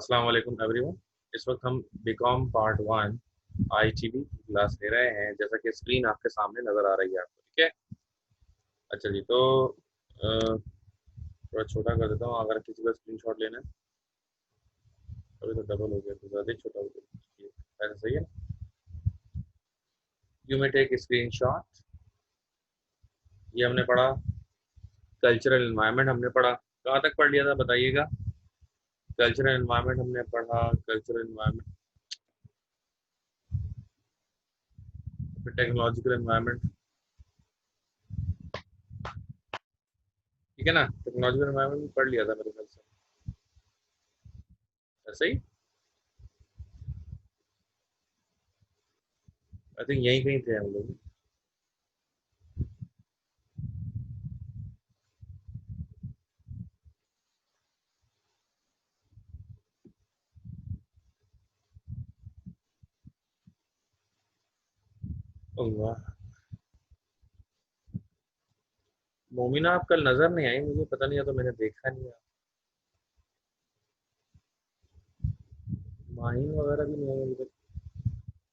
अस्सलाम वालेकुम एवरीवन। इस वक्त हम बीकॉम पार्ट 1 आईटीबी की क्लास ले रहे हैं, जैसा कि स्क्रीन आपके सामने नज़र आ रही है आपको। ठीक है, अच्छा जी। तो थोड़ा छोटा कर देता हूँ, अगर किसी का स्क्रीनशॉट लेना है। अभी तो डबल हो गया, तो ज़्यादा ही छोटा हो गया। ऐसा सही है। You may take screenshot. ये हमने पढ़ा, कल्चरल एनवायरनमेंट हमने पढ़ा। कहाँ तक पढ़ लिया था बताइएगा? कल्चरल एनवायरनमेंट हमने पढ़ा, कल्चरल एनवायरनमेंट, फिर टेक्नोलॉजिकल एनवायरनमेंट। ठीक है ना, टेक्नोलॉजिकल एनवायरनमेंट पढ़ लिया था मेरे ख्याल से। ऐसा ही, आई थिंक यहीं कहीं थे हम लोग। अल्लाह, मोमिना आप कल नजर नहीं आई, मुझे पता नहीं है, तो मैंने देखा नहीं है। माहिन वगैरह भी नहीं आई अभी तक।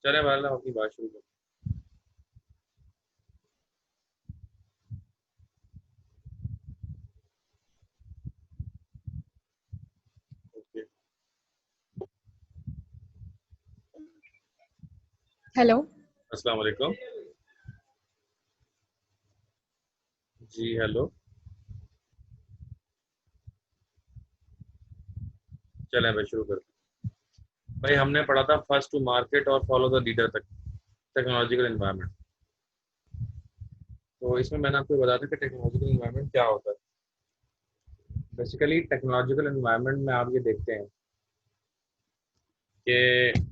चले वाला अपनी बात शुरू करते हैं। ओके। हेलो। अस्सलाम वालेकुम। जी हेलो। चलें भाई, शुरू करते हैं। भाई हमने पढ़ा था फर्स्ट टू मार्केट और फॉलो द लीडर तक, टेक्नोलॉजिकल एनवायरनमेंट। तो इसमें मैंने आपको बता दिया कि टेक्नोलॉजिकल एनवायरनमेंट क्या होता है। बेसिकली टेक्नोलॉजिकल एनवायरनमेंट में आप ये देखते हैं कि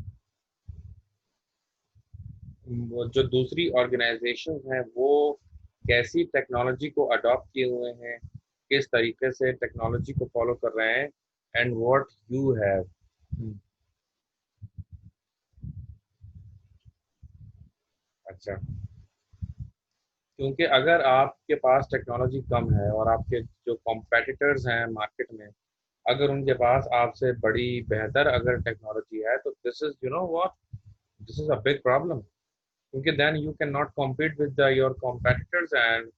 वो जो दूसरी ऑर्गेनाइजेशन है वो कैसी टेक्नोलॉजी को अडॉप्ट किए हुए हैं, किस तरीके से टेक्नोलॉजी को फॉलो कर रहे हैं, एंड व्हाट यू हैव। अच्छा, क्योंकि अगर आपके पास टेक्नोलॉजी कम है और आपके जो कॉम्पिटिटर्स हैं मार्केट में, अगर उनके पास आपसे बड़ी बेहतर अगर टेक्नोलॉजी है, तो this is you know what, this is a big problem. क्योंकि then you can not compete with your competitors and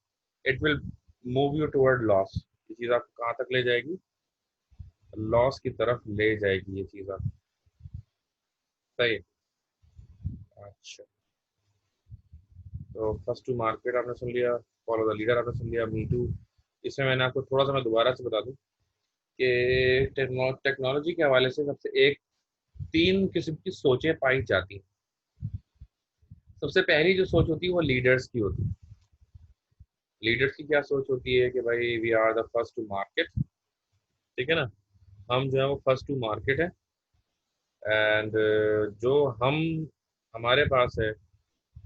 it will move you toward loss. ये चीज़ आपको कहाँ तक ले जाएगी? लॉस की तरफ ले जाएगी ये चीज़ आप। सही है। अच्छा, तो फर्स्ट टू मार्केट आपने सुन लिया, फॉलो द लीडर आपने सुन लिया, मी टू। इसमें मैंने आपको थोड़ा सा मैं दोबारा से बता दूं कि टेक्नोलॉजी के हवाले से सबसे एक तीन किस्म की सोचें पाई जाती हैं। सबसे पहली जो सोच होती है वो लीडर्स की होती है। लीडर्स की क्या सोच होती है कि भाई we are the first to market. ठीक है ना, हम जो है वो फर्स्ट टू मार्केट है। एंड जो हम हमारे पास है,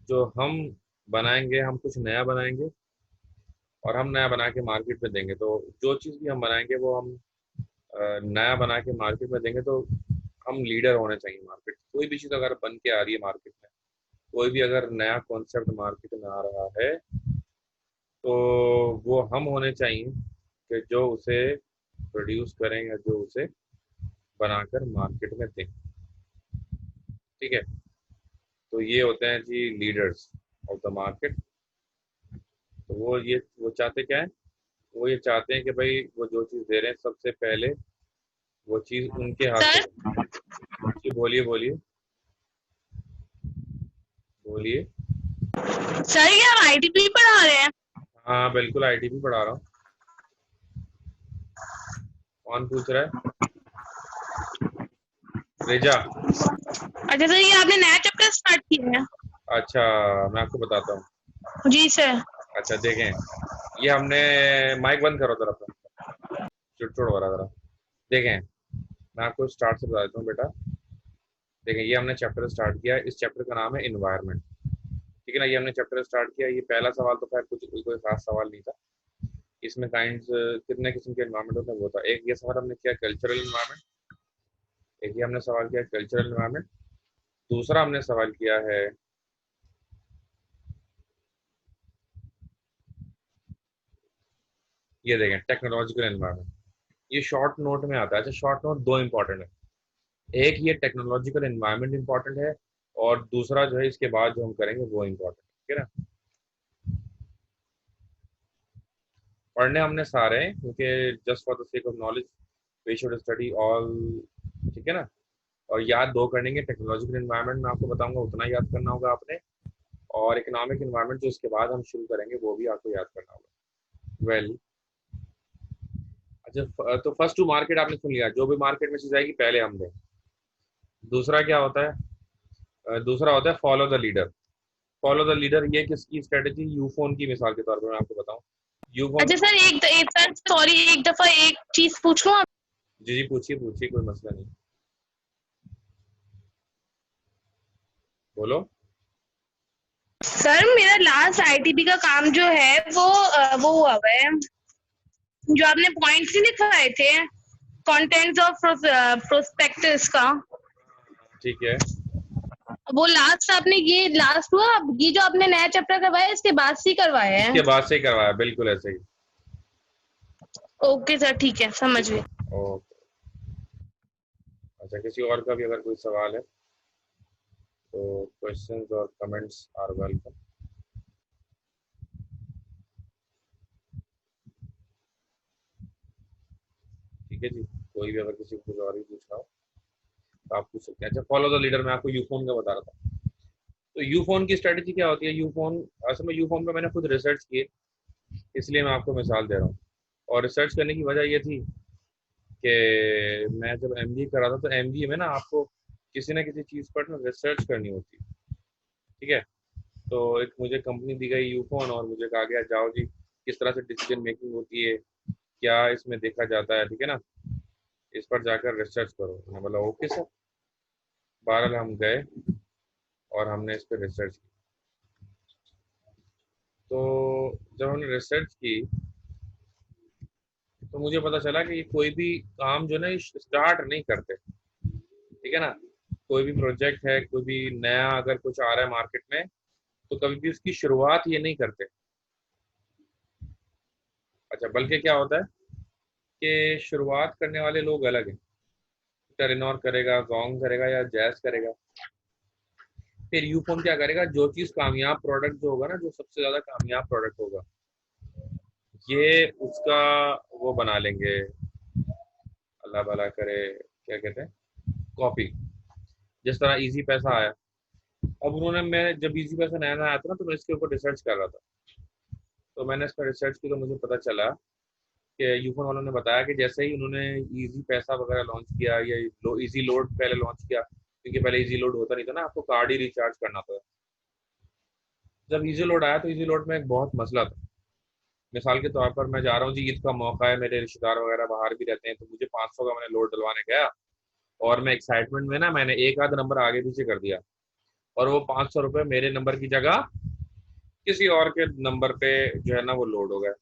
जो हम बनाएंगे, हम कुछ नया बनाएंगे और हम नया बना के मार्केट में देंगे। तो जो चीज़ भी हम बनाएंगे वो हम नया बना के मार्केट में देंगे। तो हम लीडर होने चाहिए मार्केट। कोई भी चीज़ अगर बन के आ रही है मार्केट में, कोई भी अगर नया कॉन्सेप्ट मार्केट में आ रहा है, तो वो हम होने चाहिए कि जो उसे प्रोड्यूस करें या जो उसे बनाकर मार्केट में दें। ठीक है, तो ये होते हैं जी लीडर्स ऑफ द मार्केट। तो वो चाहते क्या है? वो ये चाहते हैं कि भाई वो जो चीज़ दे रहे हैं सबसे पहले वो चीज़ उनके हाथों सर। में। जी बोलिए बोलिए बोलिए। सर ये हम आईटीपी पढ़ा रहे हैं। हाँ बिल्कुल, आईटी भी पढ़ा रहा हूँ। कौन पूछ रहा है? रेजा। अच्छा सर, ये आपने नया चैप्टर स्टार्ट किया है? अच्छा, मैं आपको बताता हूँ। जी सर। अच्छा देखें, ये हमने, माइक बंद करो जरा अपना, चिड़चिड़ हो रहा है जरा। देखें, मैं आपको स्टार्ट से बता देता हूँ बेटा। देखें, ये हमने चैप्टर स्टार्ट किया है, इस चैप्टर का नाम है इन्वायरमेंट। ठीक है ना, ये हमने चैप्टर स्टार्ट किया। ये पहला सवाल तो खैर कुछ कोई खास सवाल नहीं था। इसमें काइंड कितने किस्म के इन्वायरमेंट होते हैं वो था। एक ये सवाल हमने किया कल्चरल इन्वायरमेंट, एक ये हमने सवाल किया कल्चरल इन्वायरमेंट। दूसरा हमने सवाल किया है, ये देखें टेक्नोलॉजिकल एनवायरनमेंट। ये शॉर्ट नोट में आता है। अच्छा, शॉर्ट नोट दो इंपॉर्टेंट है। एक ये टेक्नोलॉजिकल एनवायरनमेंट इंपॉर्टेंट है, और दूसरा जो है इसके बाद जो हम करेंगे वो इम्पोर्टेंट है, ठीक है ना। पढ़ने हमने सारे हैं, क्योंकि just for the sake of knowledge we should study all, ठीक है ना। और याद दो करने के, टेक्नोलॉजिकल एनवायरनमेंट में आपको बताऊंगा उतना याद करना होगा आपने, और इकोनॉमिक एनवायरनमेंट जो इसके बाद हम शुरू करेंगे वो भी आपको याद करना होगा। वेल, अच्छा, तो फर्स्ट टू मार्केट आपने सुन लिया, जो भी मार्केट में चीज आएगी पहले हम दें। दूसरा क्या होता है? दूसरा होता है follow the leader. Follow the leader ये किसकी स्ट्रेटेजी? यूफोन की मिसाल के तौर पर मैं आपको बताऊं, यूफोन। अच्छा सर, एक सर सॉरी, एक दफा एक चीज पूछ लूं आप? जी जी, पूछिए पूछिए, कोई मसला नहीं, बोलो। सर मेरा लास्ट आईटीबी का काम जो है वो हुआ हुआ है, जो आपने पॉइंट्स नहीं लिखवाए थे, कंटेंट्स ऑफ प्रोस्पेक्टस का, ठीक है, वो लास्ट आपने ये लास्ट हुआ, अब ये जो आपने नया चैप्टर करवाया इसके बाद से ही करवाया है? इसके बाद से ही करवाया, बिल्कुल ऐसे ही। ओके सर, ठीक है, समझ ठीक है, गई। ओके। अच्छा, किसी और का भी अगर कोई सवाल है तो क्वेश्चंस और कमेंट्स आर वेलकम। ठीक है जी, कोई भी अगर किसी को कुछ और भी पूछना हो तो आप पूछ सकते हैं। अच्छा, फॉलो द लीडर मैं आपको यूफोन का बता रहा था। तो यूफोन की स्ट्रेटेजी क्या होती है? यूफोन, असल में यूफोन पे मैंने खुद रिसर्च की है, इसलिए मैं आपको मिसाल दे रहा हूँ। और रिसर्च करने की वजह ये थी कि मैं जब एमबीए कर रहा था, तो एमबीए में ना आपको किसी ना किसी चीज़ पर ना रिसर्च करनी होती है, ठीक है। तो एक मुझे कंपनी दी गई यूफोन, और मुझे कहा गया जाओ जी, किस तरह से डिसीजन मेकिंग होती है, क्या इसमें देखा जाता है, ठीक है ना, इस पर जाकर रिसर्च करो। मैंने बोला ओके सर। बहरहाल हम गए और हमने इस पर रिसर्च की। तो जब हमने रिसर्च की तो मुझे पता चला कि ये कोई भी काम जो है ना, ये स्टार्ट नहीं करते, ठीक है ना। कोई भी प्रोजेक्ट है, कोई भी नया अगर कुछ आ रहा है मार्केट में, तो कभी भी उसकी शुरुआत ये नहीं करते। अच्छा, बल्कि क्या होता है कि शुरुआत करने वाले लोग अलग हैं। टेरेनोर करेगा, जोंग करेगा या जैस करेगा। फिर यूफोन क्या करेगा? जो चीज कामयाब प्रोडक्ट जो होगा ना, जो सबसे ज्यादा कामयाब प्रोडक्ट होगा, ये उसका वो बना लेंगे, अल्लाह भला करे, क्या कहते हैं, कॉपी। जिस तरह इजी पैसा आया, अब उन्होंने, मैं जब इजी पैसा नया नया आया था ना, तो मैं इसके ऊपर रिसर्च कर रहा था। तो मैंने इस पर रिसर्च की, तो मुझे पता चला कि यूफोन वालों ने बताया कि जैसे ही उन्होंने इजी पैसा वगैरह लॉन्च किया, या इजी लोड पहले लॉन्च किया, क्योंकि पहले इजी लोड होता नहीं था ना, आपको कार्ड ही रिचार्ज करना था। जब इजी लोड आया तो इजी लोड में एक बहुत मसला था। मिसाल के तौर पर मैं जा रहा हूँ जी, ईद का मौका है, मेरे रिश्तेदार वगैरह बाहर भी रहते हैं, तो मुझे 500 का मैंने लोड डलवाने गया, और मैं एक्साइटमेंट में ना मैंने एक आध नंबर आगे पीछे कर दिया, और वो 500 रुपये मेरे नंबर की जगह किसी और के नंबर पे जो है ना वो लोड हो गया।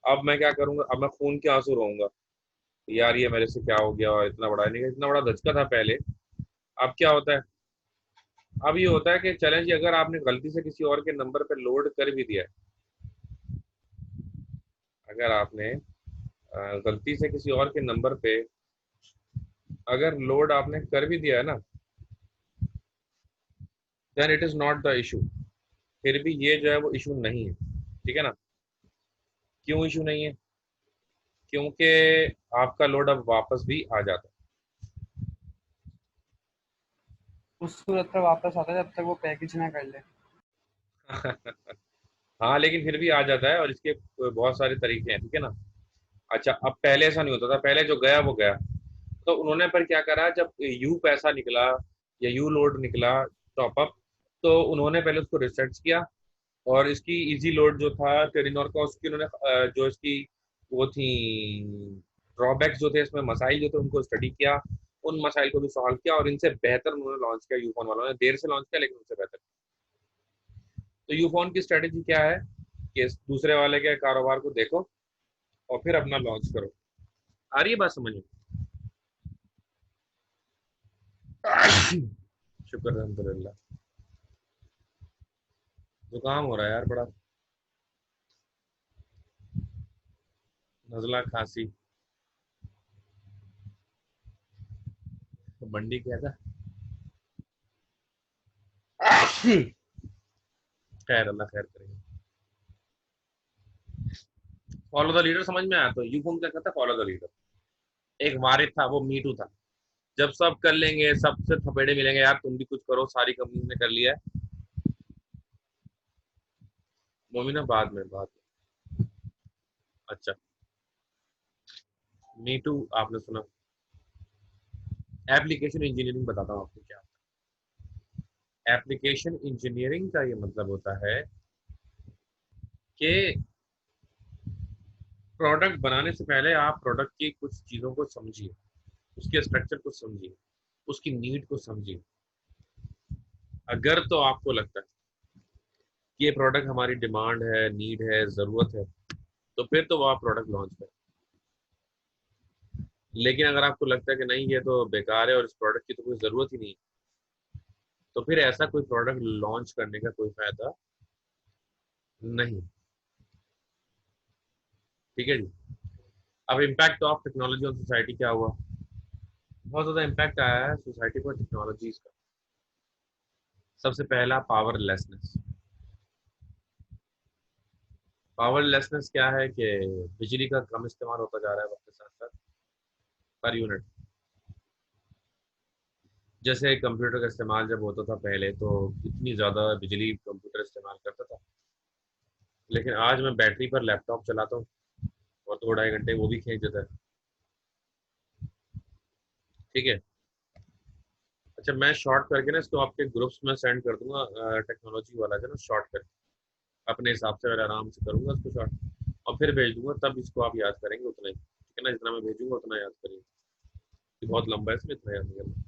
अब मैं क्या करूंगा? अब मैं खून के आंसू रोऊंगा, यार ये मेरे से क्या हो गया, और इतना बड़ा नहीं, इतना बड़ा धचका था पहले। अब क्या होता है? अब ये होता है कि चैलेंज, अगर आपने गलती से किसी और के नंबर पे लोड कर भी दिया है, अगर आपने गलती से किसी और के नंबर पे अगर लोड आपने कर भी दिया है ना, then it is not the issue. फिर भी ये जो है वो इशू नहीं है, ठीक है ना। क्यों इशू नहीं है? क्योंकि आपका लोड अब वापस भी आ जाता उस सूरत पर वापस आता है जब तक वो पैकेज ना कर ले। है। हाँ, लेकिन फिर भी आ जाता है, और इसके बहुत सारे तरीके हैं, ठीक है ना। अच्छा, अब पहले ऐसा नहीं होता था, पहले जो गया वो गया। तो उन्होंने पर क्या करा, जब यू पैसा निकला या यू लोड निकला, टॉपअप, तो उन्होंने पहले उसको रिसर्च किया, और इसकी इजी लोड जो था टेलीनॉर का, उसकी उन्होंने जो इसकी वो थी ड्रॉबैक्स जो थे, इसमें मसाइल जो थे उनको स्टडी किया, उन मसाइल को भी सॉल्व किया, और इनसे बेहतर उन्होंने लॉन्च किया। यूफोन वालों ने देर से लॉन्च किया, लेकिन उनसे बेहतर। तो यूफोन की स्ट्रेटेजी क्या है कि दूसरे वाले के कारोबार को देखो और फिर अपना लॉन्च करो। आ रही है बात समझ में? शुक्र अल्हम्दुलिल्लाह। जुकाम हो रहा है यार बड़ा, नजला खांसी। मंडी क्या था, खैर अल्लाह खैर करेंगे। फॉलो द लीडर समझ में आया, तो यू क्या कहता, फॉलो द लीडर। एक वारिद था, वो मीटू था। जब सब कर लेंगे, सबसे थपेड़े मिलेंगे, यार तुम भी कुछ करो, सारी कंपनी ने कर लिया है। मोमिना बाद में। अच्छा, मीटू आपने सुना। एप्लीकेशन इंजीनियरिंग बताता हूँ आपको क्या। एप्लीकेशन इंजीनियरिंग का ये मतलब होता है कि प्रोडक्ट बनाने से पहले आप प्रोडक्ट की कुछ चीज़ों को समझिए, उसके स्ट्रक्चर को समझिए, उसकी नीड को समझिए। अगर तो आपको लगता है कि ये प्रोडक्ट हमारी डिमांड है, नीड है, ज़रूरत है, तो फिर तो वो आप प्रोडक्ट लॉन्च करें। लेकिन अगर आपको लगता है कि नहीं ये तो बेकार है और इस प्रोडक्ट की तो कोई ज़रूरत ही नहीं, तो फिर ऐसा कोई प्रोडक्ट लॉन्च करने का कोई फायदा नहीं। ठीक है जी। अब impact of technology on society क्या हुआ? बहुत ज़्यादा इम्पैक्ट आया है सोसाइटी पर टेक्नोलॉजीज का। सबसे पहला पावरलेसनेस। पावरलेसनेस क्या है कि बिजली का कम इस्तेमाल होता जा रहा है वक्त के साथ साथ, पर यूनिट। जैसे कंप्यूटर का इस्तेमाल जब होता था पहले, तो इतनी ज़्यादा बिजली कंप्यूटर इस्तेमाल करता था, लेकिन आज मैं बैटरी पर लैपटॉप चलाता हूँ और 2 ढाई घंटे वो भी खींच देता है। ठीक है। अच्छा, मैं शॉर्ट करके ना इसको आपके ग्रुप्स में सेंड कर दूंगा, टेक्नोलॉजी वाला जो ना, शॉर्ट करके अपने हिसाब से और आराम से करूंगा उसको शॉर्ट, और फिर भेज दूंगा, तब इसको आप याद करेंगे उतना ही। ठीक है ना, जितना मैं भेजूंगा उतना याद करेंगे। ये बहुत लंबा है, इसमें इतना याद नहीं करना।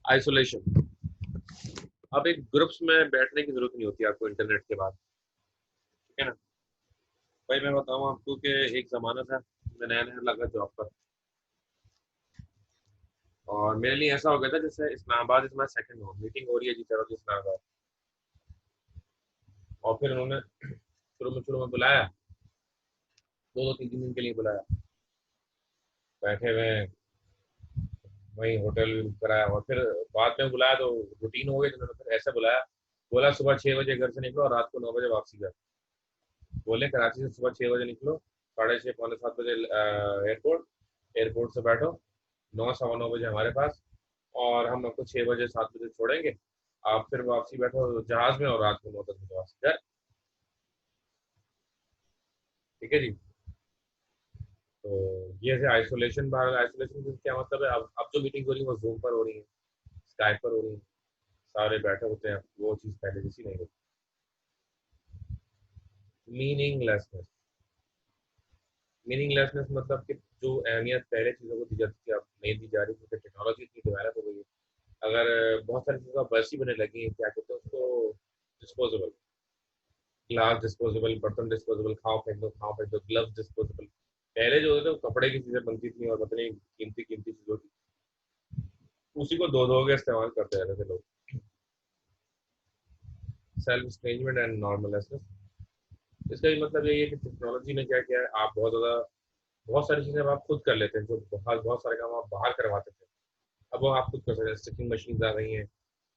आइसोलेशन। अब एक ग्रुप्स में बैठने की जरूरत नहीं होती आपको इंटरनेट के बाद। ठीक है ना भाई, मैं बताऊँ आपको कि एक जमाना था, मैं नया नया लगा जॉब पर, और मेरे लिए ऐसा हो गया था जैसे Islamabad is my second home. Meeting हो रही है जी, चलो जी इस्लामाबाद। और फिर उन्होंने शुरू में बुलाया, 2 2 3 3 दिन के लिए बुलाया, बैठे हुए हैं, वहीं होटल कराया, और फिर बाद में बुलाया तो रूटीन हो गई, तो उन्होंने फिर ऐसे बुलाया, बोला सुबह 6 बजे घर से निकलो और रात को 9 बजे वापसी कर। बोले कराची से सुबह 6 बजे निकलो, 6:30 पौने 7 बजे एयरपोर्ट, एयरपोर्ट से बैठो, 9 सवा 9 बजे हमारे पास, और हम आपको 6 बजे 7 बजे छोड़ेंगे। आप फिर वापसी बैठो जहाज में, और रात को 9 10 बजे वापसी कर। ठीक है जी। तो ये है आइसोलेशन। बाहर आइसोलेशन का क्या मतलब है? अब जो मीटिंग हो रही है वो जूम पर हो रही है, स्काइप पर हो रही है, सारे बैठे होते हैं, वो चीज़ पहले जैसी नहीं होती। मीनिंगलेसनेस। मीनिंगलेसनेस मतलब कि जो अहमियत पहले चीज़ों को दी जाती थी, अब नहीं दी जा रही, क्योंकि टेक्नोलॉजी इतनी डेवलप हो गई है। अगर बहुत सारी चीज़ें वैसी बनने लगी हैं, क्या कहते हैं उसको, डिस्पोजेबल। ग्लास डिस्पोजेबल, बर्तन डिस्पोजेबल, खाओ फेंक दो, ग्लव्स डिस्पोजेबल। पहले जो होते थे वो कपड़े की चीज़ें बनती थी और पता नहीं कीमती कीमती चीज़ों की, उसी को धो धो के इस्तेमाल करते रहते थे लोग। Self estrangement and normalness. इसका भी मतलब यही है कि टेक्नोलॉजी ने क्या किया है, आप बहुत सारी चीज़ें अब आप खुद कर लेते हैं, जो बहुत बहुत सारे काम आप बाहर करवाते थे, अब वो आप खुद कर सकते हैं। स्टिचिंग मशीन आ गई हैं,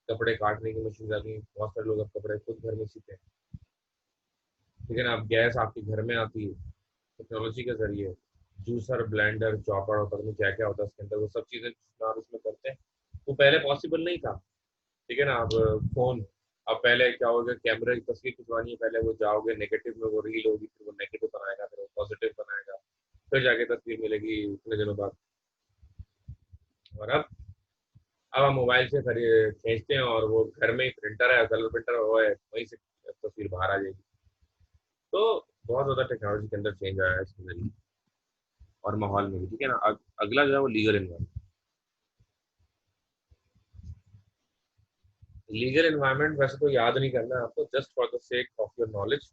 कपड़े काटने की मशीन आ गई हैं, बहुत सारे लोग अब कपड़े खुद घर में सीते हैं। ठीक है ना, अब गैस आपके घर में आती है टेक्नोलॉजी के जरिए। जूसर, ब्लेंडर, चॉपर और पता नहीं क्या क्या होता है उसके अंदर, वो सब चीज़ें आप इसमें करते हैं, वो पहले पॉसिबल नहीं था। ठीक है ना, अब फोन, अब पहले क्या होगा, कैमरे की तस्वीर खिंचवानी है, पहले वो जाओगे नेगेटिव में, वो रील होगी, फिर वो नेगेटिव बनाएगा, फिर वो पॉजिटिव बनाएगा, फिर जाके तस्वीर मिलेगी उतने दिनों बाद। और अब हम मोबाइल से खींचते हैं, और वो घर में ही प्रिंटर है, कलर प्रिंटर वो है, वहीं से तस्वीर बाहर आ जाएगी। तो बहुत ज़्यादा टेक्नोलॉजी के अंदर चेंज आया है इसके जरिए, और माहौल में भी। ठीक है ना, अगला जो है वो लीगल एनवायरमेंट। लीगल एनवायरमेंट वैसे तो याद नहीं करना है आपको, just for the sake of your knowledge.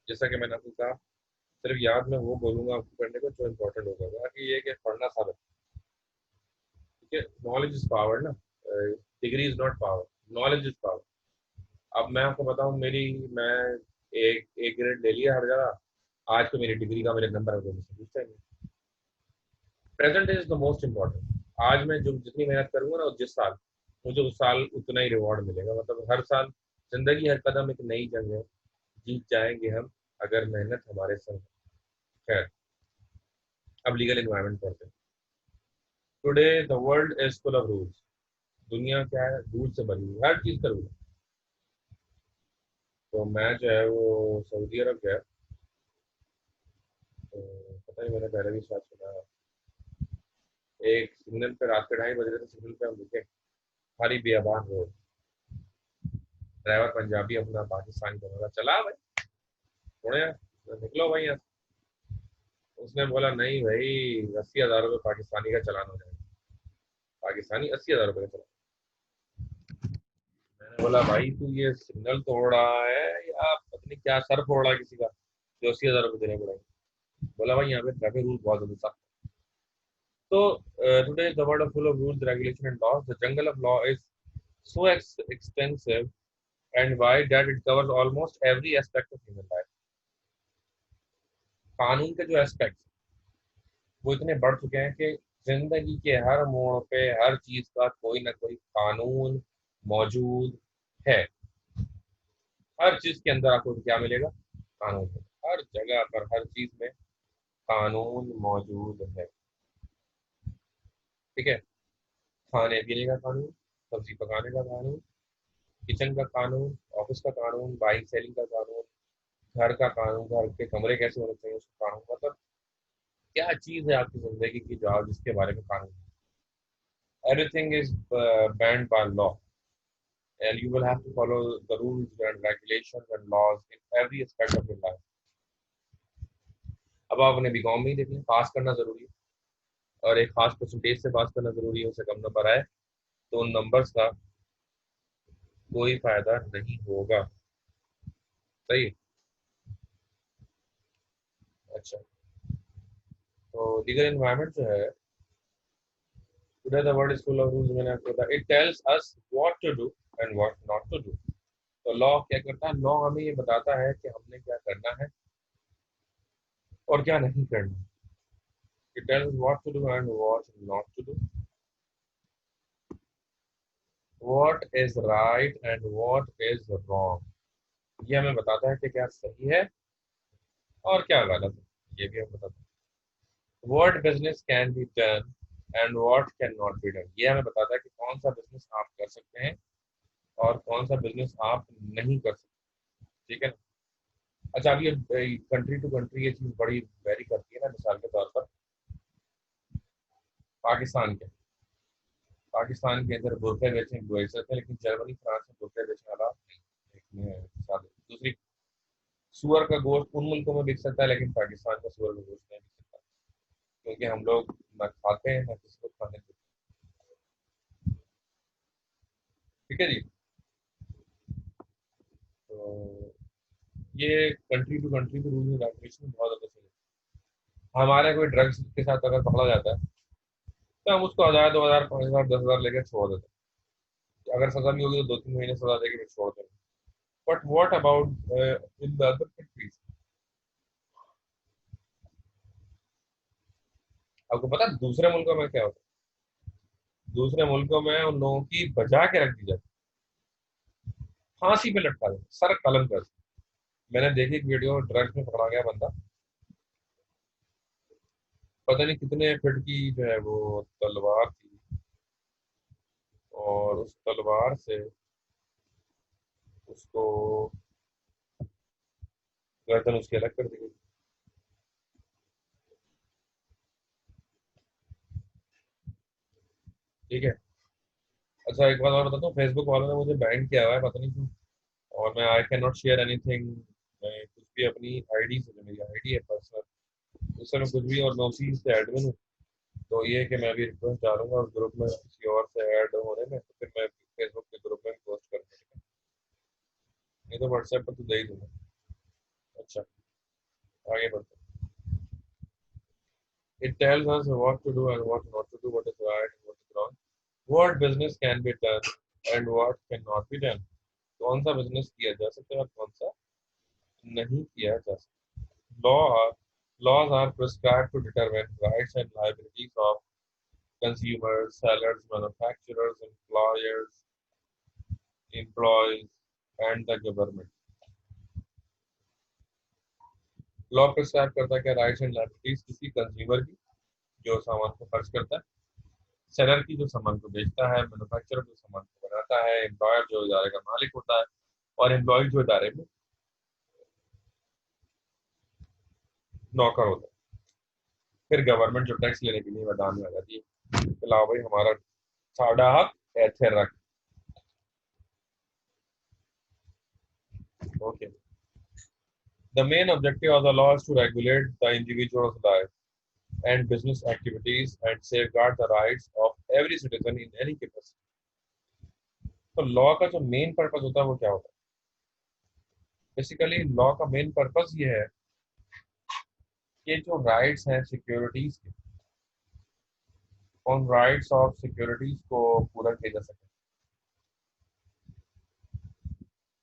जैसा कि मैंने आपको कहा, सिर्फ याद में वो बोलूंगा आपको करने को जो इम्पोर्टेंट होगा, बाकी ये कि पढ़ना सारा। ठीक है, नॉलेज इज पावर ना, degree is not power, knowledge is power. अब मैं आपको बताऊं, मैं एक एक ग्रेड ले लिया हर जगह, आज तो मेरी डिग्री का मेरे नंबर है, मुझसे पूछता है नहीं। Present is the most important. आज मैं जो जितनी मेहनत करूंगा ना, जिस साल मुझे उस साल उतना ही रिवॉर्ड मिलेगा। मतलब हर साल जिंदगी, हर कदम एक नई जंग है, जीत जाएंगे हम अगर मेहनत हमारे संग है। खैर, अब लीगल एनवायरनमेंट पढ़ते हैं। Today the world is full of rules. दुनिया क्या है, रूल से भरी हुई है, हर चीज का रूल है। तो मैं जो है वो सऊदी अरब गया, तो पता नहीं, मैंने पहले भी शायद सुना है। एक सिग्नल पे रात के 2:30 बज रहे थे, सिग्नल पे हम रुके, खाली बेआबान रोड। ड्राइवर पंजाबी अपना पाकिस्तानी बोला, चला भाई थोड़े यार, निकलो भाई यहाँ से। उसने बोला नहीं भाई, 80,000 रुपये पाकिस्तानी का चालान हो जाएगा। पाकिस्तानी 80,000 रुपये का चालान। मैंने बोला भाई तू ये सिग्नल तोड़ रहा है या पता नहीं क्या सर फोड़ रहा है किसी का, जो 80,000 रुपये देने पड़ेंगे। बोला भाई यहाँ पे ट्रैफिक रूल बहुत होता है। So today the world is full of rules, regulation, and laws. The jungle of law is so extensive and wide that it covers almost every aspect of human life. कानून के जो aspect वो इतने बढ़ चुके हैं कि जिंदगी के हर मोड़ पे हर चीज का कोई ना कोई कानून मौजूद है। हर चीज के अंदर आपको क्या मिलेगा, कानून। हर जगह पर हर चीज में कानून मौजूद है। ठीक है, खाने पीने का कानून, सब्जी पकाने का कानून, किचन का कानून, ऑफिस का कानून, बाइक सेलिंग का कानून, घर का कानून, घर के कमरे कैसे होने चाहिए उसका कानून। मतलब क्या चीज है आपकी जिंदगी की जो आप जिसके बारे में कानून, everything is band by law and you will have to follow the rules and regulations and laws in every aspect of your life. अब आपने बीकॉम में ही देखिए, पास करना जरूरी है और एक खास परसेंटेज से पास करना जरूरी है। उससे कम नंबर आए तो उन नंबर्स का कोई फायदा नहीं होगा। सही है? अच्छा, तो लीगल एनवायरनमेंट जो है, today the world is full of rules. मैंने आपको बताया, it tells us what to do and what not to do. तो लॉ क्या करता है, लॉ हमें ये बताता है कि हमने क्या करना है और क्या नहीं करना। It tells what to do and what not to do, what is right and what is wrong. ये हमें बताता है कि क्या सही है और क्या गलत है, ये भी हमें बताता है। What business can be done and what can not be done. ये हमें बताता है कि कौन सा बिजनेस आप कर सकते हैं और कौन सा बिजनेस आप नहीं कर सकते। ठीक है ना? अच्छा, अब ये कंट्री टू कंट्री ये चीज़ बड़ी वेरी करती है ना। मिसाल के तौर पर पाकिस्तान के पाकिस्तान के अंदर बुरखे बेचने बेच सकते हैं, लेकिन जर्मनी फ्रांस में बुरखे बेचने वाला नहीं है। दूसरी, सुअर का गोश्त उन मुल्कों में बिक सकता है लेकिन पाकिस्तान का सुअर का गोश्त नहीं बिक सकता, क्योंकि हम लोग ना खाते हैं ना किसी को खाने देते। ठीक है जी। तो ये कंट्री टू कंट्री के रूल एंड रेगुलेशन बहुत ज्यादा सही है। हमारे कोई ड्रग्स के साथ अगर पकड़ा जाता है तो हम उसको 1,000 2,000 5,000 10,000 लेकर छोड़ देते हैं। अगर सजा भी होगी तो 2-3 महीने सजा देके फिर छोड़ देंगे। But what about in the other countries? आपको पता है दूसरे मुल्कों में क्या होता है? दूसरे मुल्कों में उन लोगों की बजा के रख दी जाती है, फांसी पे लटका देते, सर कलम कर। मैंने देखी एक वीडियो, ड्रग्स में पकड़ा गया बंदा, पता नहीं कितने फीट की जो है वो तलवार थी, और उस तलवार से उसको गर्दन उसकी अलग कर दी गई। ठीक है। अच्छा, एक बात और बताता हूँ, फेसबुक वालों ने मुझे बैन किया हुआ है, पता नहीं क्यों। और मैं I can not share anything, मैं कुछ भी अपनी आईडी से, जो मेरी आईडी है पर्सनल, उससे मैं कुछ भी, और मैं उसी से एडमिन हूँ। तो ये है कि मैं भी रिक्वेस्ट डालूंगा उस ग्रुप में किसी और से ऐड होने में, तो फिर मैं फेसबुक के ग्रुप में पोस्ट करूँगा। नहीं तो व्हाट्सएप पर तो दे ही दूंगा। अच्छा, आगे बढ़ते हैं। It tells us what to do and what not to do, what is right and what is wrong, what business can be done and what cannot be done. कौन सा बिजनेस किया जा सकता है और कौन सा नहीं किया जा सकता। Laws are prescribed to determine rights and liabilities of consumers, sellers, manufacturers, employers, employees, and the government. Law prescribe करता है कि राइट्स एंड लायबिलिटीज किसी कंज्यूमर की जो सामान को खर्च करता है, सेलर की जो सामान को बेचता है, मैन्युफैक्चरर जो सामान को बनाता है, एम्प्लॉयर जो इदारे का मालिक होता है, और एम्प्लॉय जो इदारे में नौकर होता है। फिर गवर्नमेंट जो टैक्स लेने के लिए मैदान में आ जाती है कि लाओ भाई हमारा साढ़ा हक ऐसे रख। Okay, the main objective of the law is to regulate the individual's life and business activities and safeguard the rights of every citizen in any capacity. तो लॉ का जो मेन पर्पस होता है वो क्या होता है? बेसिकली लॉ का मेन पर्पस ये है कि जो राइट्स हैं सिक्योरिटीज के, उन राइट्स ऑफ सिक्योरिटीज को पूरा किया जा सके।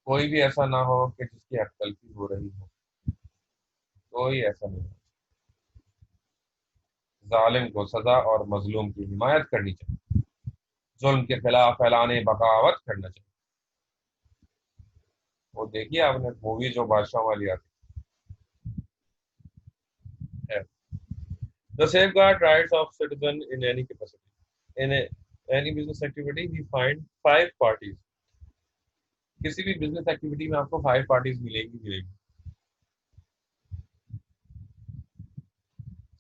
कोई भी ऐसा ना हो कि जिसकी हकतलफी हो रही हो, कोई ऐसा नहीं हो। जालिम को सजा और मजलूम की हिमायत करनी चाहिए, जुल्म के खिलाफ फैलाने बगावत करना चाहिए। वो देखिए आपने मूवी जो बादशाह वाली आती है, the safeguard rights of citizen in any capacity in any business activity we find 5 parties. किसी भी बिजनेस एक्टिविटी में आपको 5 पार्टीज मिलेगी।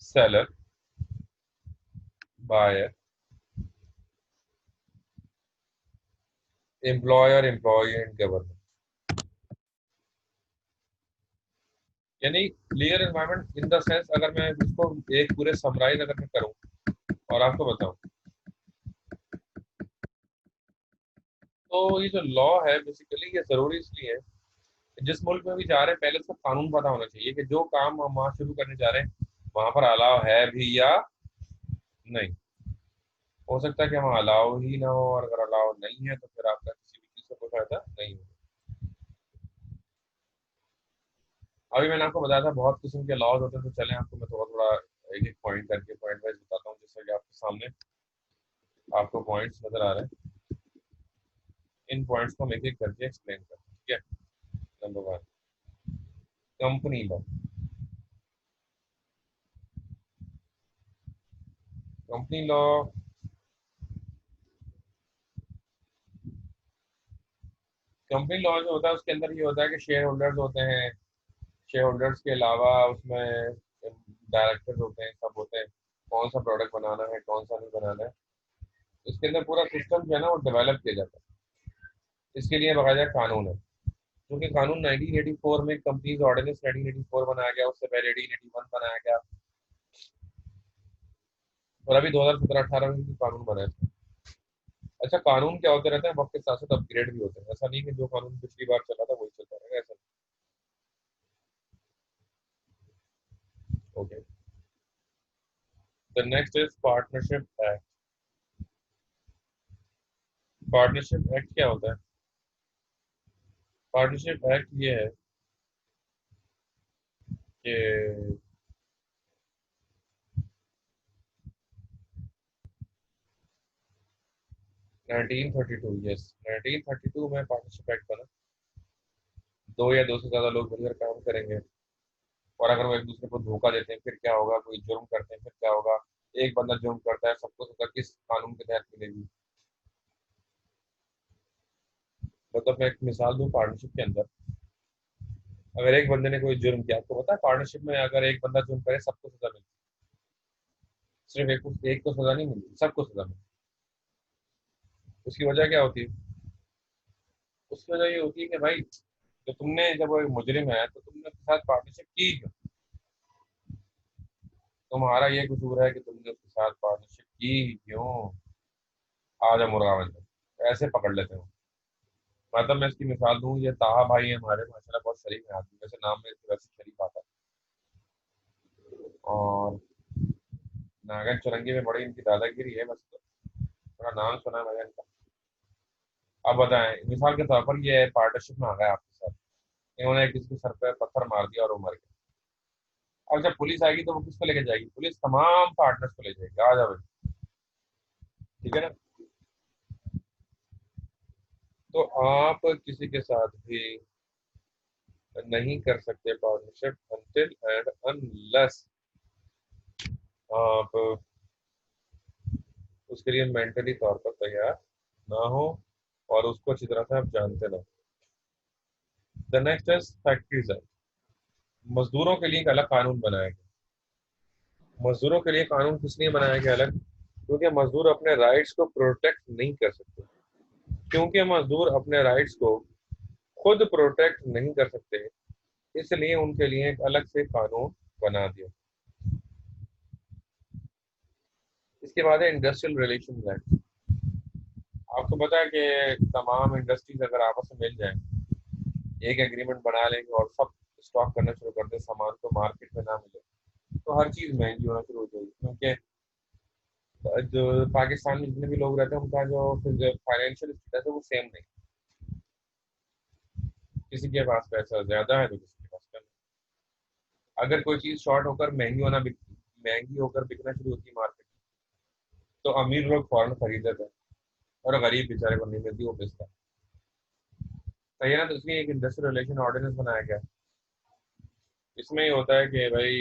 Seller, buyer, employer, employee and government. यानी clear environment in the sense, अगर मैं इसको एक पूरे समराइज अगर मैं करूं और आपको बताऊं, तो ये जो लॉ है बेसिकली ये जरूरी इसलिए है, जिस मुल्क में भी जा रहे हैं पहले उसका कानून पता होना चाहिए कि जो काम हम वहां शुरू करने जा रहे हैं वहां पर अलाउ है भी या नहीं। हो सकता है कि वहाँ अलाउ ही ना हो, और अगर अलाउ नहीं है तो फिर आपका किसी भी चीज से कोई फायदा नहीं होगा। अभी मैंने आपको बताया था बहुत किस्म के लॉज होते हैं, तो चलें आपको मैं थोड़ा थोड़ा एक एक पॉइंट करके पॉइंट वाइज बताता हूँ, जैसा कि आपके सामने आपको पॉइंट्स नजर आ रहे हैं। इन पॉइंट्स को हम एक एक करके एक्सप्लेन करते हैं, ठीक है। Number 1, company law. Company law company law जो होता है उसके अंदर ये होता है कि शेयर होल्डर्स होते हैं, शेयर होल्डर्स के अलावा उसमें डायरेक्टर्स होते हैं, सब होते हैं, कौन सा प्रोडक्ट बनाना है कौन सा नहीं बनाना है, इसके अंदर पूरा सिस्टम जो है ना वो डेवलप किया जाता है। इसके लिए बाकायदा कानून है, क्योंकि कानून 1984 में कंपनीज ऑर्डिनेंस 1984 बनाया गया, उससे पहले 1881 बनाया गया, और अभी 2017-18 में भी कानून बना है। अच्छा, कानून क्या होते रहते हैं, वक्त के साथ साथ अपग्रेड भी होते हैं। ऐसा नहीं कि जो कानून पिछली बार चला था वही चलता रहेगा, ऐसा नहीं। Okay, the next is partnership act. Partnership act क्या होता है? पार्टनरशिप एक्ट ये है कि 1932, यस 1932 में पार्टनरशिप एक्ट बना। दो या दो से ज्यादा लोग मिलकर काम करेंगे, और अगर वो एक दूसरे को धोखा देते हैं फिर क्या होगा, कोई जुर्म करते हैं फिर क्या होगा। एक बंदा जुर्म करता है, सबको सजा किस कानून के तहत मिलेगी? मतलब मैं एक मिसाल दूं, पार्टनरशिप के अंदर अगर एक बंदे ने कोई जुर्म किया, आपको पता है पार्टनरशिप में अगर एक बंदा जुर्म करे सबको सजा मिलती है, सिर्फ एक को सजा नहीं मिलती, सबको सजा मिलती है। उसकी वजह क्या होती है? उसकी वजह ये होती है कि भाई जो तुमने, जब वो एक मुजरिम है तो तुमने उसके साथ पार्टनरशिप की क्यों? तुम्हारा ये कसूर है कि तुमने उसके साथ पार्टनरशिप की क्यों? आजा मुर्गा बन जाओ, ऐसे पकड़ लेते हो। मतलब मैं इसकी मिसाल दूं, ये ताहा भाई है हमारे, माशाल्लाह बहुत शरीफ है आदमी, वैसे नाम में इसके वैसे शरीफ आता है, और नागन चुरंगी में बड़ी इनकी दादागिरी है, बस तो थोड़ा नाम सुना है मैंने इनका। अब बताएं, मिसाल के तौर पर ये पार्टनरशिप में आ गया आपके साथ, इन्होंने किसी के सर पे पत्थर मार दिया और वो मर गया। अब जब पुलिस आएगी तो वो किसको लेके जाएगी? पुलिस तमाम पार्टनर्स को ले जाएगी, आ जाओ भाई, ठीक है ना। तो आप किसी के साथ भी नहीं कर सकते पार्टनरशिप अनटिल एंड अनलेस आप उसके लिए मेंटली तौर पर तैयार ना हो और उसको अच्छी तरह से आप जानते ना। The next is factories act. मजदूरों के लिए एक अलग कानून बनाया गया। मजदूरों के लिए कानून किस लिए बनाया गया अलग? क्योंकि मजदूर अपने राइट्स को प्रोटेक्ट नहीं कर सकते। क्योंकि मजदूर अपने राइट्स को खुद प्रोटेक्ट नहीं कर सकते, इसलिए उनके लिए एक अलग से कानून बना दिया। इसके बाद है इंडस्ट्रियल रिलेशन एक्ट। आपको पता है कि तमाम इंडस्ट्रीज अगर आपस में मिल जाए, एक एग्रीमेंट बना लेंगे और सब स्टॉक करना शुरू कर दे, सामान को मार्केट में ना मिले, तो हर चीज महंगी होना शुरू हो जाएगी। क्योंकि जो पाकिस्तान में जितने भी लोग रहते हैं उनका जो फाइनेंशियल स्टेटस है वो सेम नहीं। किसी के पास पैसा ज्यादा है तो किसी के पास कम है। अगर कोई चीज शॉर्ट होकर महंगी होकर बिकना शुरू होती है मार्केट में, तो अमीर लोग फौरन खरीद लेते हैं और गरीब बेचारे को नहीं मिलती, वो बेचता है। सही है ना। तो इसलिए एक इंडस्ट्रियल रिलेशन ऑर्डिनेंस बनाया गया। इसमें ये होता है कि भाई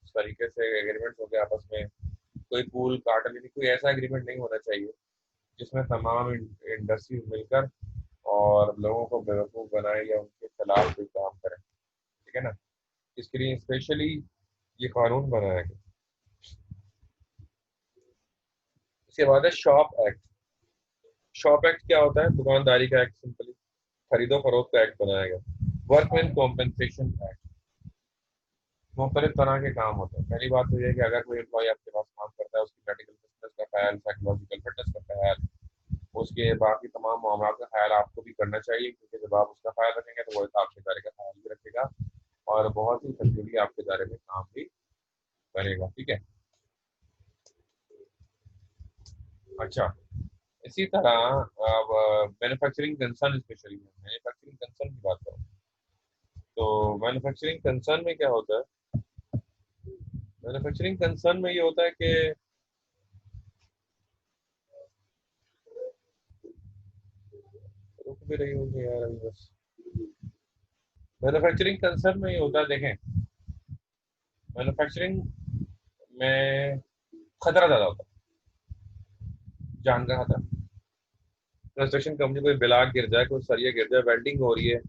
इस तरीके से एग्रीमेंट हो गया आपस में, कोई पूल कार्टल नहीं, कोई ऐसा एग्रीमेंट नहीं होना चाहिए जिसमें तमाम इंडस्ट्रीज मिलकर और लोगों को बेवकूफ़ बनाए या उनके खिलाफ कोई काम करे। ठीक है ना। इसके लिए स्पेशली ये कानून बनाया गया। इसके बाद है शॉप एक्ट। शॉप एक्ट क्या होता है? दुकानदारी का एक्ट, सिंपली खरीदो फरोख्त का एक्ट बनाया गया। Workman compensation act. मुख्तलिफ तरह के काम होते हैं। पहली बात तो ये है कि अगर कोई एम्प्लॉय आपके पास काम करता है, उसकी मेडिकल फिटनेस का ख्याल, साइकोलॉजिकल फिटनेस का ख्याल, उसके बाकी तमाम मामला का ख्याल आपको भी करना चाहिए, क्योंकि जब आप उसका ख्याल रखेंगे तो वो आपके दायरे का ख्याल भी रखेगा और बहुत ही तब्दीली आपके दायरे में काम भी करेगा। ठीक है। अच्छा, इसी तरह अब manufacturing concern, specially manufacturing concern की बात करूँ तो मैन्युफैक्चरिंग कंसर्न में क्या होता है? मैन्युफैक्चरिंग कंसर्न में ये होता है कि रुक भी रही होगी यार अभी बस। मैन्युफैक्चरिंग कंसर्न में ये होता है, देखें, मैन्युफैक्चरिंग में खतरा ज़्यादा होता है, जान का खतरा। कंस्ट्रक्शन कंपनी कोई ब्लॉक गिर जाए, कोई सरिया गिर जाए, वेल्डिंग हो रही है,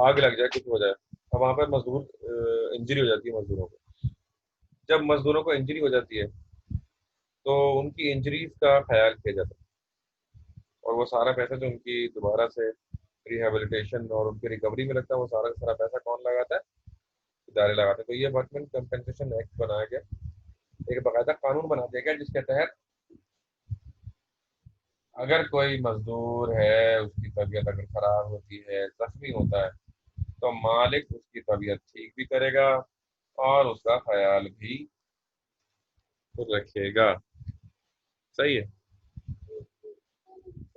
आग लग जाए, कुछ हो जाए, अब वहाँ पर मजदूर इंजरी हो जाती है मजदूरों को। जब मजदूरों को इंजरी हो जाती है तो उनकी इंजरीज का ख्याल किया जाता है और वो सारा पैसा जो उनकी दोबारा से रिहेबिलिटेशन और उनकी रिकवरी में लगता है, वो सारा का सारा पैसा कौन लगाता है? इदारे लगाते हैं। तो ये वर्कमैन कंपनसेशन एक्ट बनाया गया, एक बाकायदा कानून बना दिया गया जिसके तहत अगर कोई मजदूर है, उसकी तबीयत अगर खराब होती है, जख्मी होता है, तो मालिक उसकी तबीयत ठीक भी करेगा और उसका ख्याल भी रखेगा। सही है।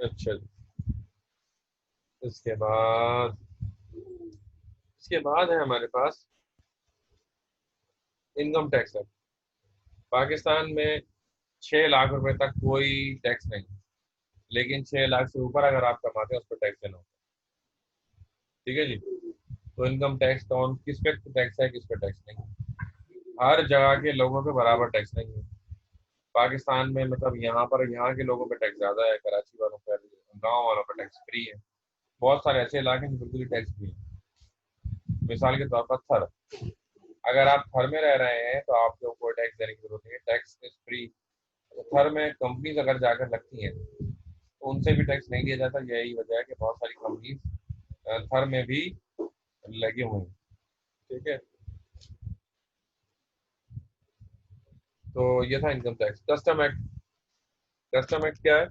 अच्छा जी। इसके बाद इसके बाद है हमारे पास इनकम टैक्स है। पाकिस्तान में 6 लाख रुपए तक कोई टैक्स नहीं, लेकिन 6 लाख से ऊपर अगर आप कमाते हैं उस पर टैक्स देना होता है। ठीक है जी। तो इनकम टैक्स कौन किस पे टैक्स है, किस पे टैक्स नहीं? हर जगह के लोगों पे बराबर टैक्स नहीं है। पाकिस्तान में मतलब यहाँ पर यहाँ के लोगों पे टैक्स ज्यादा है, कराची वालों पर, गांव वालों पर टैक्स फ्री है। बहुत सारे ऐसे इलाके हैं जो बिल्कुल ही टैक्स फ्री है। मिसाल के तौर पर थर, अगर आप थर में रह रहे हैं तो आपको कोई टैक्स देने की जरूरत नहीं है, टैक्स इज फ्री। तो थर में कंपनीज अगर जाकर लगती हैं तो उनसे भी टैक्स नहीं लिया जाता। यही वजह है कि बहुत सारी कंपनीज थर में भी लगी हुई हैं। ठीक है। तो ये था income tax. Custom act. Custom act क्या है?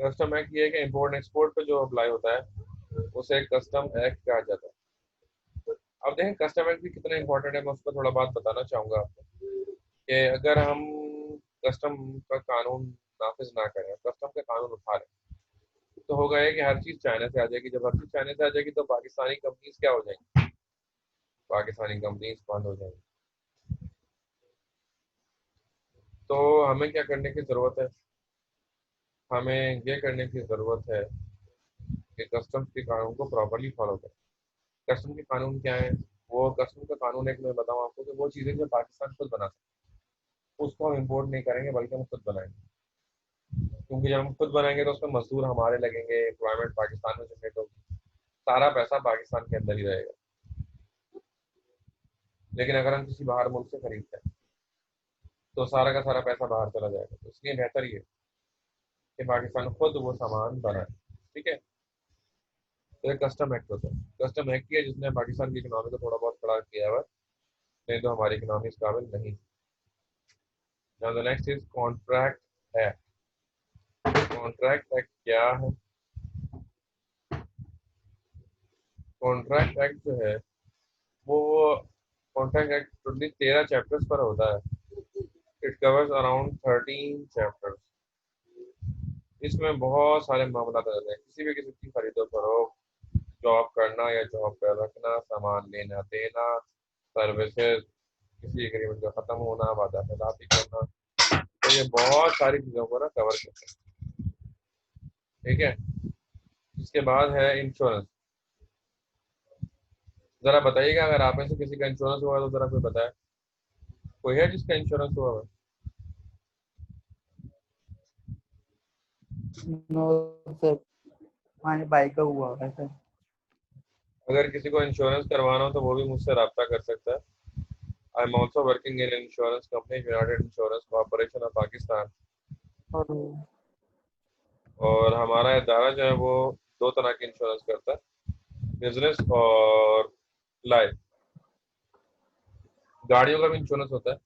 कस्टम एक्ट ये है कि इम्पोर्ट एक्सपोर्ट पे जो अप्लाई होता है उसे कस्टम एक्ट कहा जाता है। अब देखें कस्टम एक्ट भी कितना इंपॉर्टेंट है, मैं उसका थोड़ा बात बताना चाहूंगा आपको कि अगर हम कस्टम का कानून नाफिज ना करें, कस्टम का कानून उठा लें, तो होगा ये कि हर चीज़ चाइना से आ जाएगी। जब हर चीज़ चाइना से आ जाएगी तो पाकिस्तानी कंपनीज क्या हो जाएंगी? पाकिस्तानी कंपनीज बंद हो जाएंगी। तो हमें क्या करने की ज़रूरत है? हमें ये करने की ज़रूरत है कि कस्टम्स के कानून को प्रॉपरली फॉलो करें। कस्टम के कानून क्या है? वो कस्टम का कानून एक मैं बताऊँ आपको कि वो चीज़ें जो पाकिस्तान खुद बना सकता है उसको हम इम्पोर्ट नहीं करेंगे, बल्कि हम खुद बनाएंगे। क्योंकि जब हम खुद बनाएंगे तो उसमें मजदूर हमारे लगेंगे, एम्प्लॉयमेंट पाकिस्तान में जनरेट होगी, सारा पैसा पाकिस्तान के अंदर ही रहेगा। लेकिन अगर हम किसी बाहर मुल्क से खरीदते हैं तो सारा का सारा पैसा बाहर चला जाएगा। तो इसलिए बेहतर ये है कि पाकिस्तान खुद वो सामान बनाए। ठीक है। तो एक कस्टम एक्ट होता है, कस्टम एक्ट किया जिसने पाकिस्तान की इकोनॉमी को थोड़ा बहुत खड़ा किया हुआ है, नहीं तो हमारी इकोनॉमी इस काबिल नहीं। Now the next is contract act. Contract act क्या है? कॉन्ट्रैक्ट एक्ट जो है वो कॉन्ट्रैक्ट एक्ट टोटली 13 चैप्टर्स पर होता है। It covers around 13 chapters. इसमें बहुत सारे मामला आ जाते हैं, किसी भी किस्म की खरीदो फरोख्त, जॉब करना या जॉब पर रखना, सामान लेना देना, सर्विसेज, किसी एग्रीमेंट का खत्म होना, वादा खिलाफी करना। तो ये बहुत सारी चीज़ों को ना कवर करते हैं। ठीक है। इसके बाद है इंश्योरेंस। ज़रा बताइएगा, अगर आप में से किसी का इंश्योरेंस हुआ है तो ज़रा कोई बताए, कोई है जिसका इंश्योरेंस हुआ है? नो सर, हमारे भाई का हुआ है सर। अगर किसी को इंश्योरेंस करवाना हो तो वो भी मुझसे रब्ता कर सकता है। I am also working in insurance company United insurance corporation of Pakistan. और और हमारा इदारा जो है वो दो तरह की इंश्योरेंस करता है, बिजनेस और लाइफ। गाड़ियों का भी इंश्योरेंस होता है,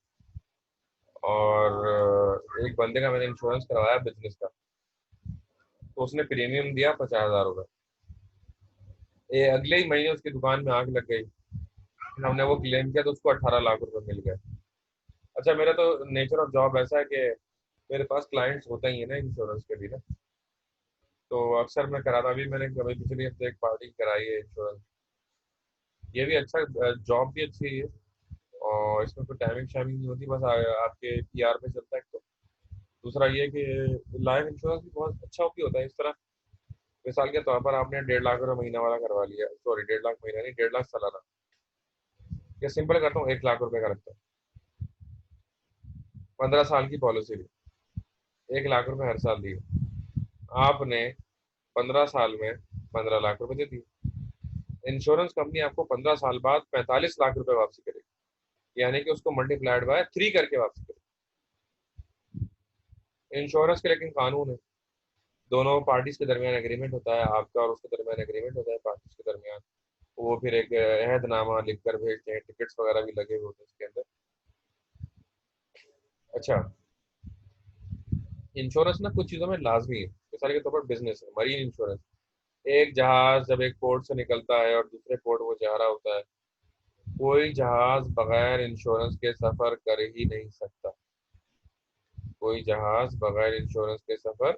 और एक बंदे का मैंने इंश्योरेंस करवाया बिजनेस का, तो उसने प्रीमियम दिया 50,000 रुपये। ये अगले ही महीने उसकी दुकान में आग लग गई, हमने वो क्लेम किया तो उसको 18 लाख रुपए मिल गए। अच्छा, मेरा तो नेचर ऑफ जॉब ऐसा है कि मेरे पास क्लाइंट्स होता ही है ना इंश्योरेंस के लिए ना, तो अक्सर मैं कराता भी। मैंने कभी पिछले हफ्ते एक पार्टी कराई है इंश्योरेंस। ये भी अच्छा, जॉब भी अच्छी है, और इसमें कोई टाइमिंग शाइमिंग नहीं होती, बस आपके पीआर पे चलता है। तो दूसरा ये कि लाइफ इंश्योरेंस भी बहुत अच्छा भी होता है। इस तरह मिसाल के तौर पर आपने 1.5 लाख रुपये महीना वाला करवा लिया, सॉरी 1.5 लाख महीना नहीं, 1.5 लाख सालाना, या सिंपल करता हूँ 1 लाख रुपए का रखता हूँ, 15 साल की पॉलिसी ली, 1 लाख रुपए हर साल दिए, आपने 15 साल में 15 लाख रुपए दे दिए। इंश्योरेंस कंपनी आपको 15 साल बाद 45 लाख रुपए वापसी करेगी, यानी कि उसको मल्टीप्लाइड बाय 3 करके वापसी करेगी। इंश्योरेंस के लेकिन कानून है, दोनों पार्टीज के दरमियान एग्रीमेंट होता है, आपका और उसके दरमियान एग्रीमेंट होता है पार्टीज के दरमियान। वो फिर एक अहदनामा लिख कर भेजते हैं, टिकट्स वगैरह भी लगे हुए होते हैं इसके अंदर। अच्छा, इंश्योरेंस ना कुछ चीज़ों में लाजमी है, मिसाल के तौर पर बिजनेस है, मरीन इंश्योरेंस। एक जहाज जब एक पोर्ट से निकलता है और दूसरे पोर्ट वो जा रहा होता है, कोई जहाज बगैर इंश्योरेंस के सफर कर ही नहीं सकता। कोई जहाज बगैर इंश्योरेंस के सफर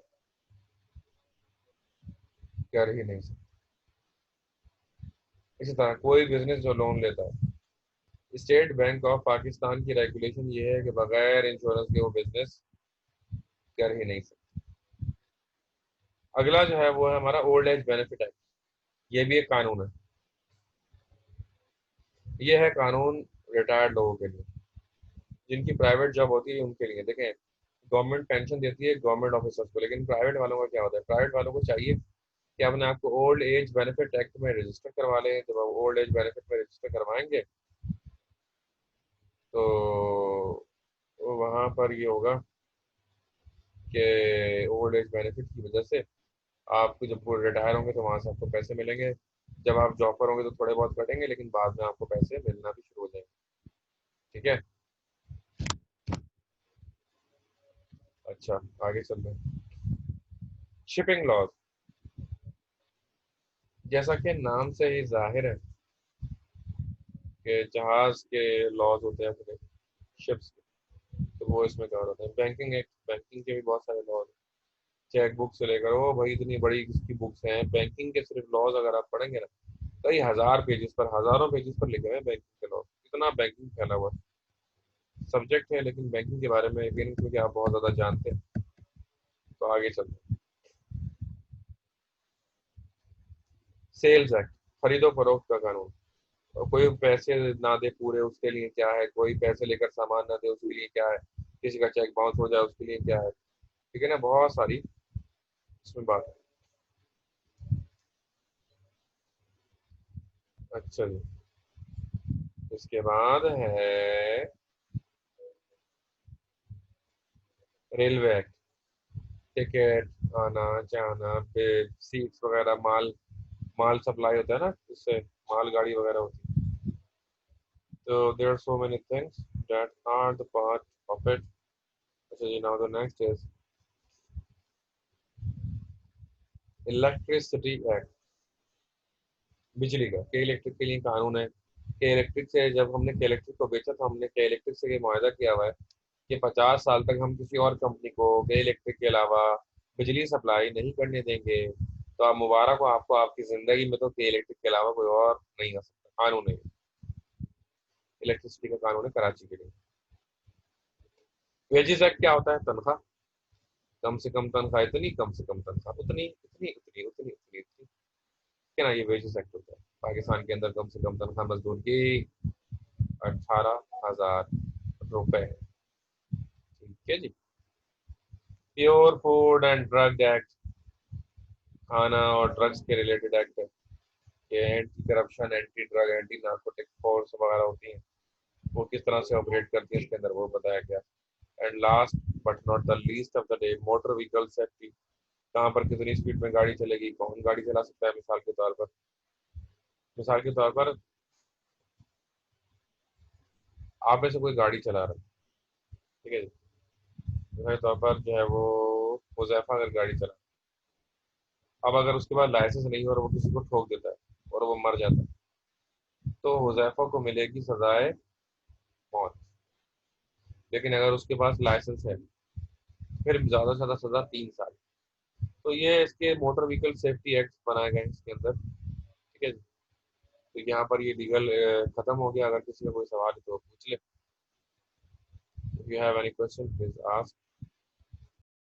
कर ही नहीं सकता। इसी तरह कोई बिजनेस जो लोन लेता है, स्टेट बैंक ऑफ पाकिस्तान की रेगुलेशन ये है कि बगैर इंश्योरेंस के वो बिजनेस कर ही नहीं सकता। अगला जो है वो है हमारा ओल्ड एज बेनिफिट एक्ट। ये भी एक कानून है। ये है कानून रिटायर्ड लोगों के लिए, जिनकी प्राइवेट जॉब होती है उनके लिए। देखें, गवर्नमेंट पेंशन देती है गवर्नमेंट ऑफिसर्स को, लेकिन प्राइवेट वालों का क्या होता है? प्राइवेट वालों को चाहिए कि अपने आप को ओल्ड एज बेनिफिट एक्ट में रजिस्टर करवा लें। जब आप ओल्ड एज बेनिफिट में रजिस्टर करवाएंगे तो वहाँ पर ये होगा कि ओल्ड एज बेनिफिट की वजह से आपको जब वो रिटायर होंगे तो वहाँ से आपको पैसे मिलेंगे। जब आप जॉब पर होंगे तो थोड़े बहुत कटेंगे, लेकिन बाद में आपको पैसे मिलना भी शुरू हो जाएंगे। ठीक है। अच्छा, आगे चल रहे हैं। शिपिंग लॉज, जैसा कि नाम से ही जाहिर है कि जहाज के लॉज होते हैं अपने, शिप्स के, तो वो इसमें कवर होते हैं। बैंकिंग एक्ट, बैंकिंग के भी बहुत सारे लॉज हैं, चेक बुक से लेकर, ओ भाई इतनी बड़ी इसकी बुक्स हैं बैंकिंग के। सिर्फ लॉज अगर आप पढ़ेंगे ना, कई हजार पेजेस पर, हजारों पेजेस पर लिखे हुए हैं बैंकिंग के लॉज। इतना बैंकिंग फैला हुआ सब्जेक्ट है, लेकिन बैंकिंग के बारे में यकीन क्योंकि आप बहुत ज़्यादा जानते हैं। तो आगे चलते हैं। सेल्स एक्ट, खरीदो फरोख्त का कानून। और कोई पैसे ना दे पूरे उसके लिए क्या है, कोई पैसे लेकर सामान ना दे उसके लिए क्या है, किसी का चेक बाउंस हो जाए उसके लिए क्या है, ठीक है ना, बहुत सारी इसमें बात है। अच्छा जी, इसके बाद है रेलवे एक्ट, टिकट आना जाना, फिर सीट्स वगैरह, माल माल सप्लाई होता है ना, उससे माल गाड़ी वगैरह होती है। तो there are so many things that are the part of it. अच्छा जी, now the next is electricity act, बिजली का के इलेक्ट्रिक के लिए कानून है। के इलेक्ट्रिक से जब हमने के इलेक्ट्रिक को बेचा तो हमने के इलेक्ट्रिक से ये मुआहदा किया हुआ है कि 50 साल तक हम किसी और कंपनी को के इलेक्ट्रिक के अलावा बिजली सप्लाई नहीं करने देंगे। तो आप मुबारक हो आपको, आपकी जिंदगी में तो के इलेक्ट्रिक के अलावा कोई और नहीं आ सकता, कानून है, इलेक्ट्रिसिटी का कानून है कराची के लिए। वेजेस एक्ट क्या होता है, तनख्वाह, कम से कम तनख्वाह इतनी, कम से कम तनख्वाह उतनी, इतनी उतनी उतनी उतनी उतनी, क्या ना, ये वेजेस एक्ट होता है। पाकिस्तान के अंदर कम से कम तनख्वाह मजदूर की 18,000 रुपए, ठीक है जी। Pure food and drug act, खाना और ड्रग्स के रिलेटेड एक्ट है। ये anti corruption, anti drug, anti narcotic force वगैरह होती हैं, वो किस तरह से ऑपरेट करती है इसके अंदर वो बताया गया। And last but not the least of the day, motor vehicle safety, कहाँ पर कितनी स्पीड में गाड़ी चलेगी, कौन गाड़ी चला सकता है, मिसाल के तौर पर आप में से कोई गाड़ी चला रहा है, ठीक है जी, मिसाल के तौर पर जो है वो हुजैफा अगर गाड़ी चला, अब अगर उसके पास लाइसेंस नहीं हो और वो किसी को ठोक देता है और वो मर जाता है, तो हुजैफा को मिलेगी सजाए मौत। लेकिन अगर उसके पास लाइसेंस है फिर ज्यादा से ज्यादा सजा 3 साल। तो ये इसके मोटर व्हीकल सेफ्टी एक्ट बनाए गए हैं इसके अंदर, ठीक है जी। तो यहाँ पर ये लीगल खत्म हो गया। अगर किसी का कोई सवाल है तो वो पूछ ले। If you have any question please ask.